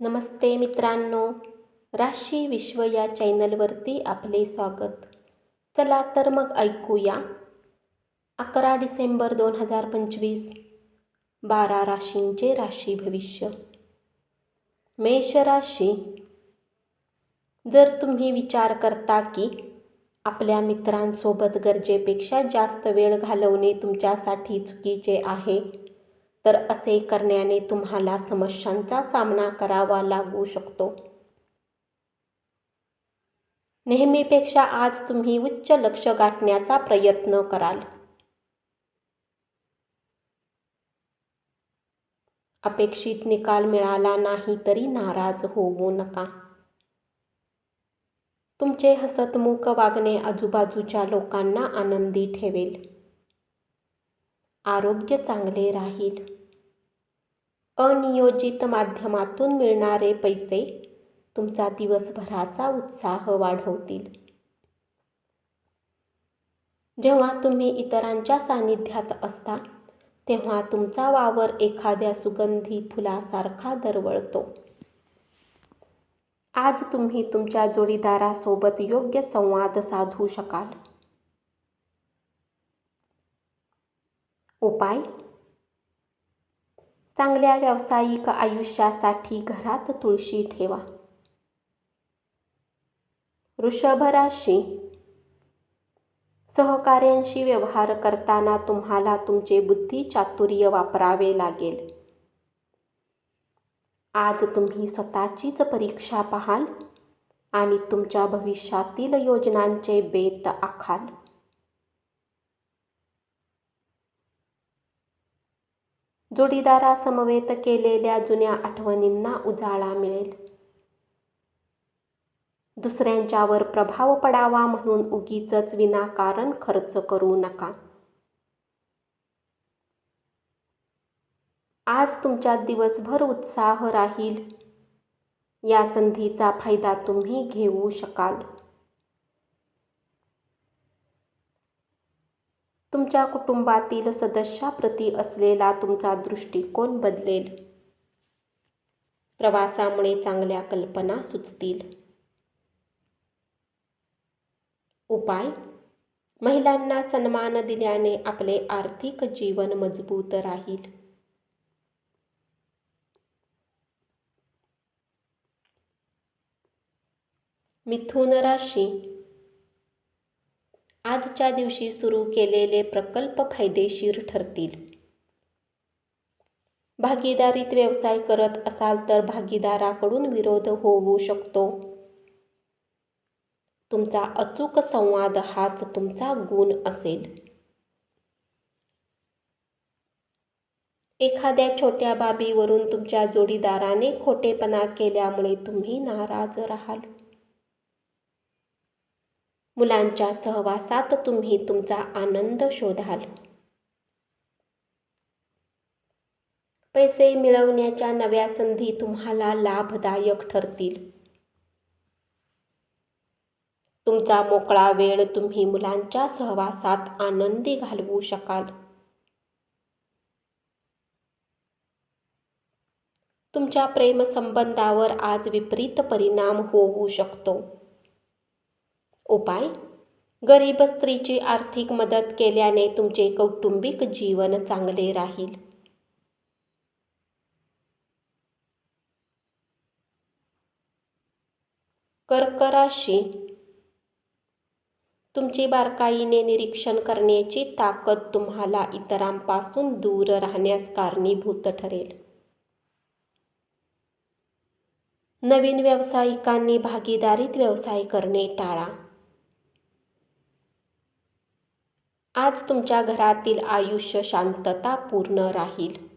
नमस्ते मित्रांनो, राशी विश्व या चॅनलवरती आपले स्वागत. चला तर मग ऐकूया 11 डिसेंबर 2025 12 राशींचे राशी भविष्य. मेष राशी. जर तुम्ही विचार करता की आपल्या मित्रांसोबत गरजेपेक्षा जास्त वेळ घालवणे तुमच्यासाठी चुकीचे आहे, तर असे करण्याने तुम्हाला समस्यांचा सामना करावा लागू शकतो. नेहमीपेक्षा आज तुम्ही उच्च लक्ष्य गाठण्याचा प्रयत्न कराल. अपेक्षित निकाल मिळाला नाही तरी नाराज होऊ नका. तुमचे हसतमुख वागणे आजूबाजूच्या लोकांना आनंदी ठेवेल. आरोग्य चांगले राहील. अनियोजित माध्यमातून मिळणारे पैसे तुमचा दिवसभराचा उत्साह वाढवतील. जेव्हा तुम्ही इतरांच्या सानिध्यात असता तेव्हा तुमचा वावर एखाद्या सुगंधी फुलासारखा दरवळतो. आज तुम्ही तुमच्या जोडीदारासोबत योग्य संवाद साधू शकाल. उपाय. चांगल्या व्यावसायिक आयुष्यासाठी घरात तुळशी ठेवा. वृषभ राशी. सहकार्यांशी व्यवहार करताना तुम्हाला तुमचे बुद्धिचातुर्य वापरावे लागेल. आज तुम्ही स्वतःचीच परीक्षा पाहाल आणि तुमच्या भविष्यातील योजनांचे बेत आखाल. जोडीदारासमवेत केलेल्या जुन्या आठवणींना उजाळा मिळेल. दुसऱ्यांच्यावर प्रभाव पडावा म्हणून उगीचच विनाकारण खर्च करू नका. आज तुमच्यात दिवसभर उत्साह राहील. या संधीचा फायदा तुम्ही घेऊ शकाल. तुमच्या कुटुंबातील सदस्याप्रती असलेला तुमचा दृष्टिकोन बदलेल. प्रवासामुळे चांगल्या कल्पना सुचतील. उपाय. महिलांना सन्मान दिल्याने आपले आर्थिक जीवन मजबूत राहील. मिथुन राशी. आजच्या दिवशी सुरू केलेले प्रकल्प फायदेशीर ठरतील. भागीदारीत व्यवसाय करत असाल तर भागीदाराकडून विरोध होऊ शकतो. तुमचा अचूक संवाद हाच तुमचा गुण असेल. एखाद्या छोट्या बाबीवरून तुमच्या जोडीदाराने खोटेपणा केल्यामुळे तुम्ही नाराज राहाल. मुलांच्या सहवासात तुम्ही तुमचा आनंद शोधाल. पैसे मिळवण्याच्या नव्या संधी तुम्हाला लाभदायक ठरतील. तुमचा मोकळा वेळ तुम्ही मुलांच्या सहवासात आनंदी घालवू शकाल. तुमच्या प्रेमसंबंधावर आज विपरीत परिणाम होऊ शकतो. उपाय. गरीब स्त्रीची आर्थिक मदत केल्याने तुमचे कौटुंबिक जीवन चांगले राहील. कर्क राशी. तुमची बारकाईने निरीक्षण करण्याची ताकद तुम्हाला इतरांपासून दूर राहण्यास कारणीभूत ठरेल. नवीन व्यावसायिकांनी भागीदारीत व्यवसाय करणे टाळा. आज तुमच्या घरातील आयुष्य शांततापूर्ण राहील.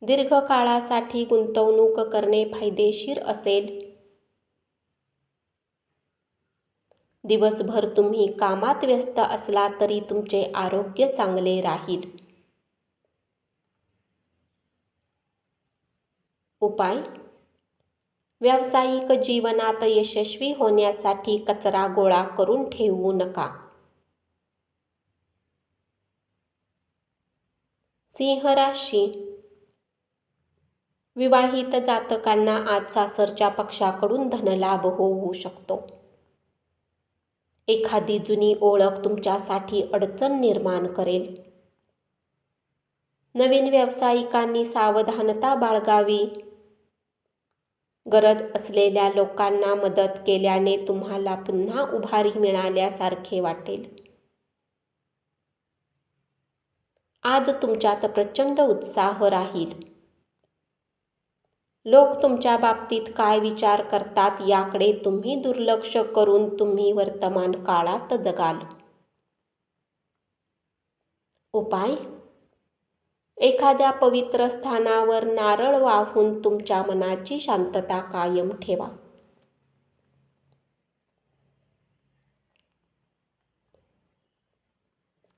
दीर्घकाळासाठी गुंतवणूक करणे फायदेशीर असेल. दिवसभर तुम्ही कामात व्यस्त असला तरी तुमचे आरोग्य चांगले राहील. उपाय. व्यावसायिक जीवनात यशस्वी होण्यासाठी कचरा गोळा करून ठेवू नका. सिंह राशी. विवाहित जातकांना आज सासरच्या पक्षाकडून धनलाभ होऊ शकतो. एखादी जुनी ओळख तुमच्यासाठी अडचण निर्माण करेल. नवीन व्यावसायिकांनी सावधानता बाळगावी. गरज असलेल्या लोकांना मदत केल्याने तुम्हाला पुन्हा उभारी मिळाल्यासारखे वाटेल. आज तुमच्यात प्रचंड उत्साह राहील. लोक तुमच्या बाबतीत काय विचार करतात याकडे तुम्ही दुर्लक्ष करून तुम्ही वर्तमान काळात जगाल. उपाय: एखाद्या पवित्र स्थानावर नारळ वाहून तुमच्या मनाची शांतता कायम ठेवा.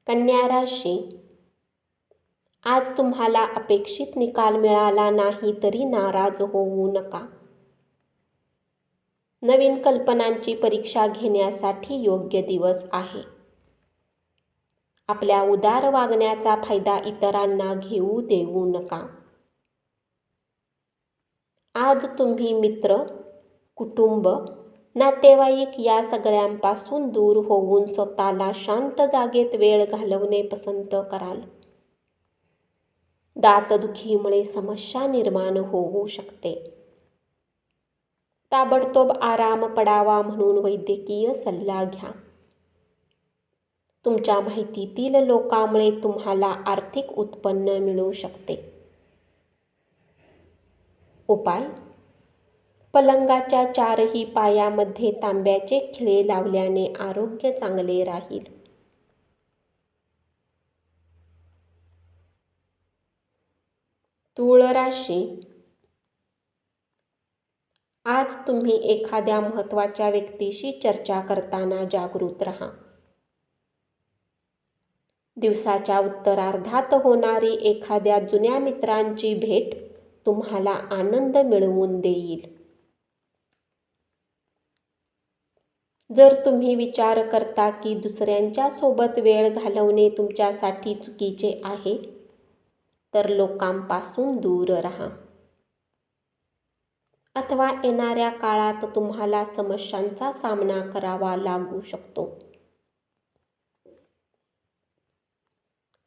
कन्या राशी, आज तुम्हाला अपेक्षित निकाल मिळाला नाही तरी नाराज होऊ नका. नवीन कल्पनांची परीक्षा घेण्यासाठी योग्य दिवस आहे. आपल्या उदार वागण्याचा फायदा इतरांना घेऊ देऊ नका. आज तुम्ही मित्र, कुटुंब, नातेवाईक या सगळ्यांपासून दूर होऊन स्वतःला शांत जागेत वेळ घालवणे पसंत कराल. दातदुखीमुळे समस्या निर्माण होऊ शकते. ताबडतोब आराम पडावा म्हणून वैद्यकीय सल्ला घ्या. तुमच्या माहितीतील लोकांमुळे तुम्हाला आर्थिक उत्पन्न मिळू शकते. उपाय: पलंगाच्या चारही पायामध्ये तांब्याचे खिळे लावल्याने आरोग्य चांगले राहील. तूळ राशी, आज तुम्ही एखाद्या महत्त्वाच्या व्यक्तीशी चर्चा करताना जागृत राहा. दिवसाच्या उत्तरार्धात होणारी एखाद्या जुन्या मित्रांची भेट तुम्हाला आनंद मिळवून देईल. जर तुम्ही विचार करता की दुसऱ्यांच्या सोबत वेळ घालवणे तुमच्यासाठी चुकीचे आहे, तर लोकांपासून दूर राहा. अथवा येणाऱ्या काळात तुम्हाला समस्यांचा सामना करावा लागू शकतो.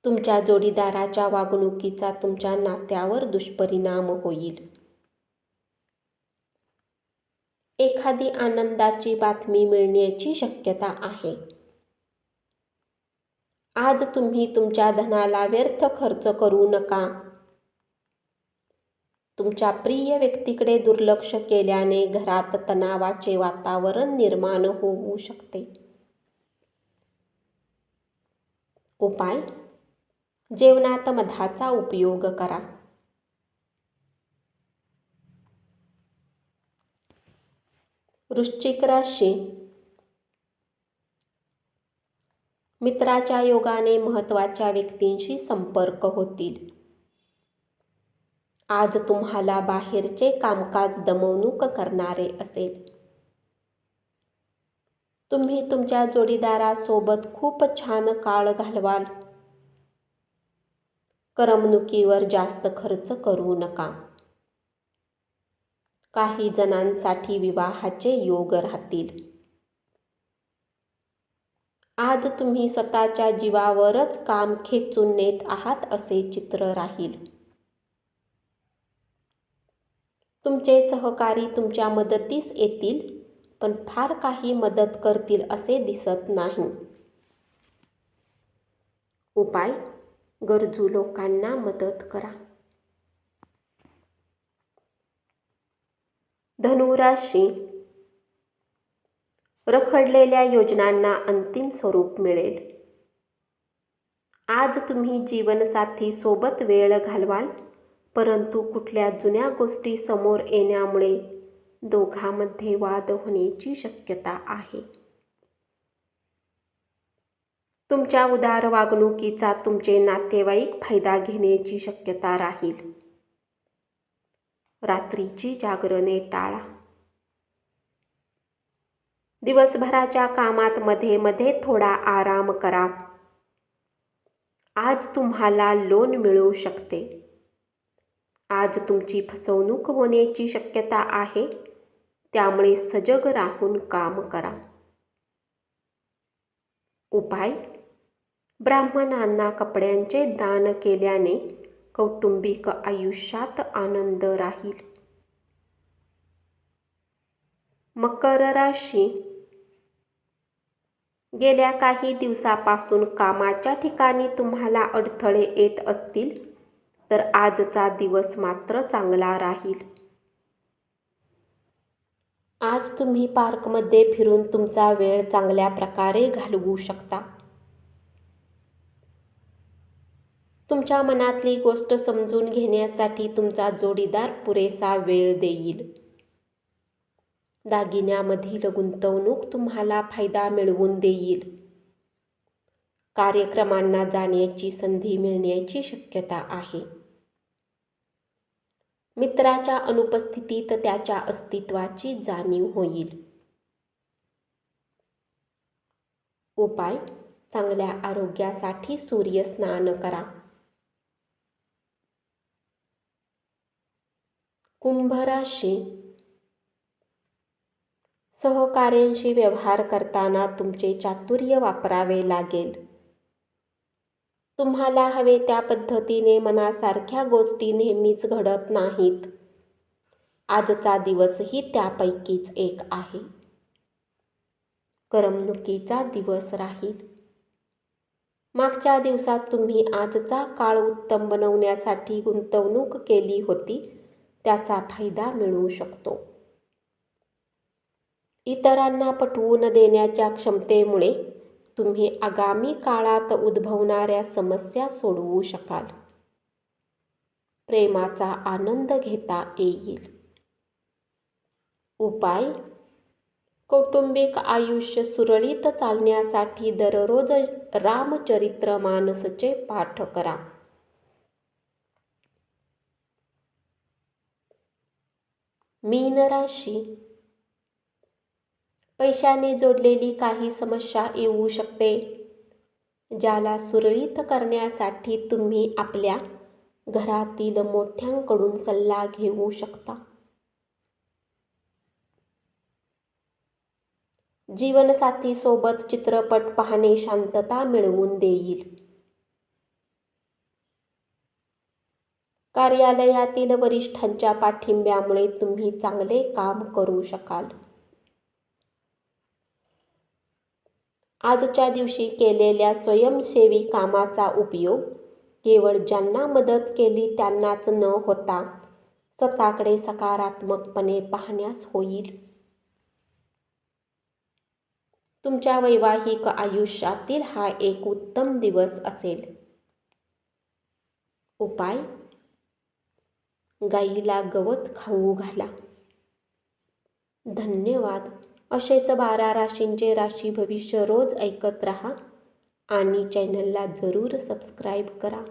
तुमच्या जोडीदाराच्या वागणुकीचा तुमच्या नात्यावर दुष्परिणाम होईल. एखादी आनंदाची बातमी मिळण्याची शक्यता आहे. आज तुम्ही तुमच्या धनाला व्यर्थ खर्च करू नका. तुमच्या प्रिय व्यक्तीकडे दुर्लक्ष केल्याने घरात तणावाचे वातावरण निर्माण होऊ शकते. उपाय: जेवणात मधाचा उपयोग करा. वृश्चिक राशी, मित्राच्या योगाने महत्त्वाच्या व्यक्तींशी संपर्क होतील. आज तुम्हाला बाहेरचे कामकाज दमवणूक करणारे असेल. तुम्ही तुमच्या जोडीदारासोबत खूप छान काळ घालवाल. करमणुकीवर जास्त खर्च करू नका. काही जणांसाठी विवाहाचे योग राहतील. आज तुम्ही स्वतःच्या जीवावरच काम खेचून नेत आहात असे चित्र राहील. तुमचे सहकारी तुमच्या मदतीस येतील, पण फार काही मदत करतील असे दिसत नाही. उपाय: गरजू लोकांना मदत करा. धनु राशी, रखडलेल्या योजनांना अंतिम स्वरूप मिळेल. आज तुम्ही जीवनसाथी सोबत वेळ घालवाल, परंतु कुठल्या जुन्या गोष्टी समोर येण्यामुळे दोघांमध्ये वाद होण्याची शक्यता आहे. तुमच्या उदार वागणुकीचा तुमचे नातेवाईक फायदा घेण्याची शक्यता राहील. रात्रीची जागरणे टाळा. दिवसभराच्या कामात मध्ये मध्ये थोडा आराम करा. आज तुम्हाला लोन मिळू शकते. आज तुमची फसवणूक होण्याची शक्यता आहे, त्यामुळे सजग राहून काम करा. उपाय: ब्राह्मणांना कपड्यांचे दान केल्याने कौटुंबिक आयुष्यात आनंद राहील. मकर राशी. गेल्या काही दिवसापासून कामाच्या ठिकाणी तुम्हाला अडथळे येत असतील, तर आजचा दिवस मात्र चांगला राहील. आज तुम्ही पार्कमध्ये फिरून तुमचा वेळ चांगल्या प्रकारे घालवू शकता. तुमच्या मनातली गोष्ट समजून घेण्यासाठी तुमचा जोडीदार पुरेसा वेळ देईल. दागिन्यामधील गुंतवणूक तुम्हाला फायदा मिळवून देईल. कार्यक्रमांना जाण्याची संधी मिळण्याची शक्यता आहे. मित्राच्या अनुपस्थितीत त्याच्या अस्तित्वाची जाणीव होईल. उपाय: चांगल्या आरोग्यासाठी सूर्यस्नान करा. कुंभ राशी. सहकाऱ्यांशी व्यवहार करताना तुमचे चातुर्य वापरावे लागेल. तुम्हाला हवे त्या पद्धतीने मनासारख्या गोष्टी नेहमीच घडत नाहीत. आजचा दिवसही त्यापैकीच एक आहे. करमणुकीचा दिवस राहील. मागच्या दिवसात तुम्ही आजचा काळ उत्तम बनवण्यासाठी गुंतवणूक केली होती, त्याचा फायदा मिळू शकतो. इतरांना पटवून देण्याच्या क्षमतेमुळे तुम्ही आगामी काळात उद्भवणाऱ्या समस्या सोडवू शकाल. प्रेमाचा आनंद घेता येईल. उपाय: कौटुंबिक आयुष्य सुरळीत चालण्यासाठी दररोज रामचरित्र मानसचे पाठ करा. मीन राशी. पैशाने जोडलेली काही समस्या येऊ शकते, ज्याला सुरळीत करण्यासाठी तुम्ही आपल्या घरातील मोठ्यांकडून सल्ला घेऊ शकता. जीवनसाथी सोबत चित्रपट पाहणे शांतता मिळवून देईल. कार्यालयातील वरिष्ठांच्या पाठिंब्यामुळे तुम्ही चांगले काम करू शकाल. आजच्या दिवशी केलेल्या स्वयंसेवी कामाचा उपयोग केवळ ज्यांना मदत केली त्यांनाच न होता स्वतःकडे सकारात्मकपणे पाहण्यास होईल. तुमच्या वैवाहिक आयुष्यातील हा एक उत्तम दिवस असेल. उपाय: गाईला गवत खाऊ घाला. धन्यवाद. असेच 12 राशींचे राशी भविष्य रोज ऐकत रहा आणि चॅनलला जरूर सबस्क्राईब करा.